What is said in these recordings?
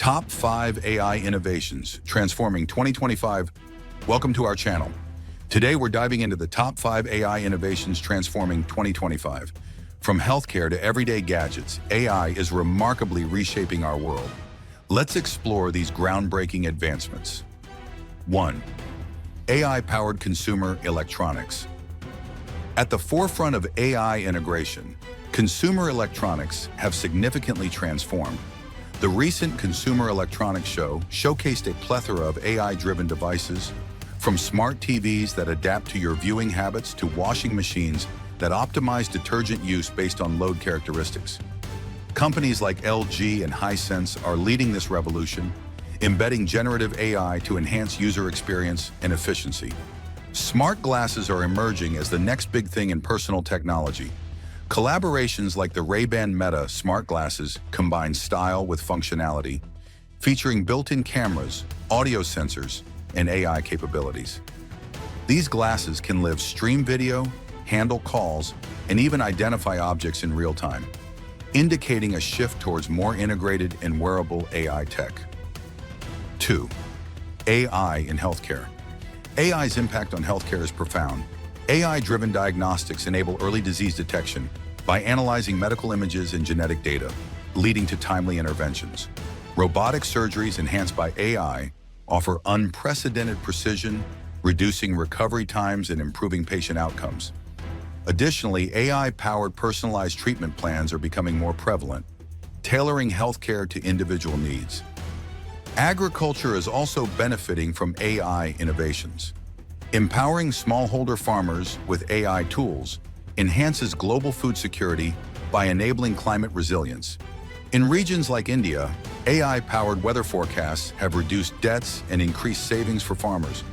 Top 5 AI Innovations Transforming 2025. Welcome to our channel. Today we're diving into the top 5 AI innovations transforming 2025. From healthcare to everyday gadgets, AI is remarkably reshaping our world. Let's explore these groundbreaking advancements. 1. AI-powered consumer electronics. At the forefront of AI integration, consumer electronics have significantly transformed. The recent Consumer Electronics Show showcased a plethora of AI-driven devices, from smart TVs that adapt to your viewing habits to washing machines that optimize detergent use based on load characteristics. Companies like LG and Hisense are leading this revolution, embedding generative AI to enhance user experience and efficiency. Smart glasses are emerging as the next big thing in personal technology. Collaborations like the Ray-Ban Meta smart glasses combine style with functionality, featuring built-in cameras, audio sensors, and AI capabilities. These glasses can stream video, handle calls, and even identify objects in real time, indicating a shift towards more integrated and wearable AI tech. 2. AI in healthcare. AI's impact on healthcare is profound. AI-driven diagnostics enable early disease detection by analyzing medical images and genetic data, leading to timely interventions. Robotic surgeries enhanced by AI offer unprecedented precision, reducing recovery times and improving patient outcomes. Additionally, AI-powered personalized treatment plans are becoming more prevalent, tailoring healthcare to individual needs. Agriculture is also benefiting from AI innovations. Empowering smallholder farmers with AI tools enhances global food security by enabling climate resilience. In regions like India, AI-powered weather forecasts have reduced debts and increased savings for farmers,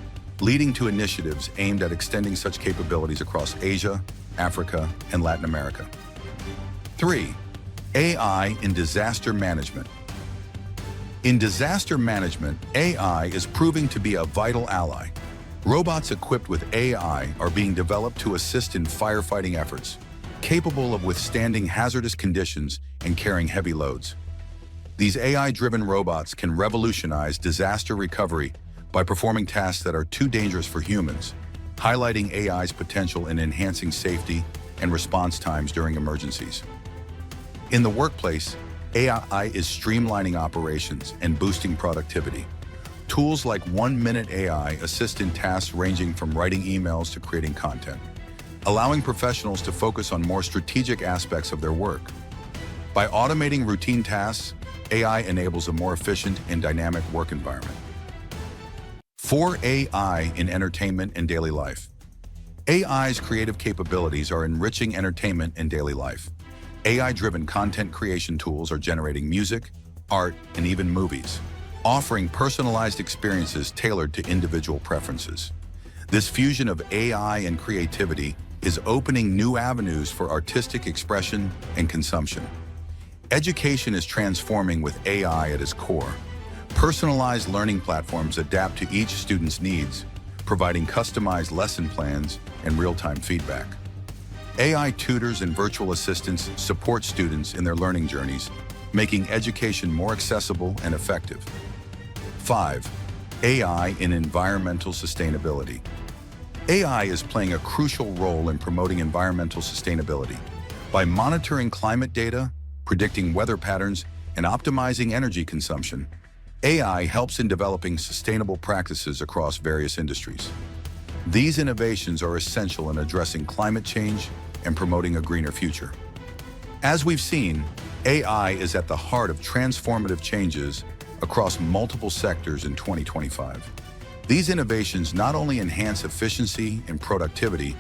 leading to initiatives aimed at extending such capabilities across Asia, Africa, and Latin America. 3. AI in disaster management. In disaster management, AI is proving to be a vital ally. Robots equipped with AI are being developed to assist in firefighting efforts, capable of withstanding hazardous conditions and carrying heavy loads. These AI-driven robots can revolutionize disaster recovery by performing tasks that are too dangerous for humans, highlighting AI's potential in enhancing safety and response times during emergencies. In the workplace, AI is streamlining operations and boosting productivity. Tools like 1-Minute AI assist in tasks ranging from writing emails to creating content, allowing professionals to focus on more strategic aspects of their work. By automating routine tasks, AI enables a more efficient and dynamic work environment. 4. AI in entertainment and daily life. AI's creative capabilities are enriching entertainment and daily life. AI-driven content creation tools are generating music, art, and even movies, offering personalized experiences tailored to individual preferences. This fusion of AI and creativity is opening new avenues for artistic expression and consumption. Education is transforming with AI at its core. Personalized learning platforms adapt to each student's needs, providing customized lesson plans and real-time feedback. AI tutors and virtual assistants support students in their learning journeys, making education more accessible and effective. 5. AI in environmental sustainability. AI is playing a crucial role in promoting environmental sustainability. By monitoring climate data, predicting weather patterns, and optimizing energy consumption, AI helps in developing sustainable practices across various industries. These innovations are essential in addressing climate change and promoting a greener future. As we've seen, AI is at the heart of transformative changes across multiple sectors in 2025. These innovations not only enhance efficiency and productivity,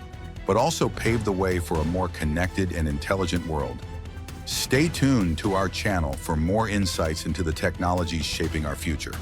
but also pave the way for a more connected and intelligent world. Stay tuned to our channel for more insights into the technologies shaping our future.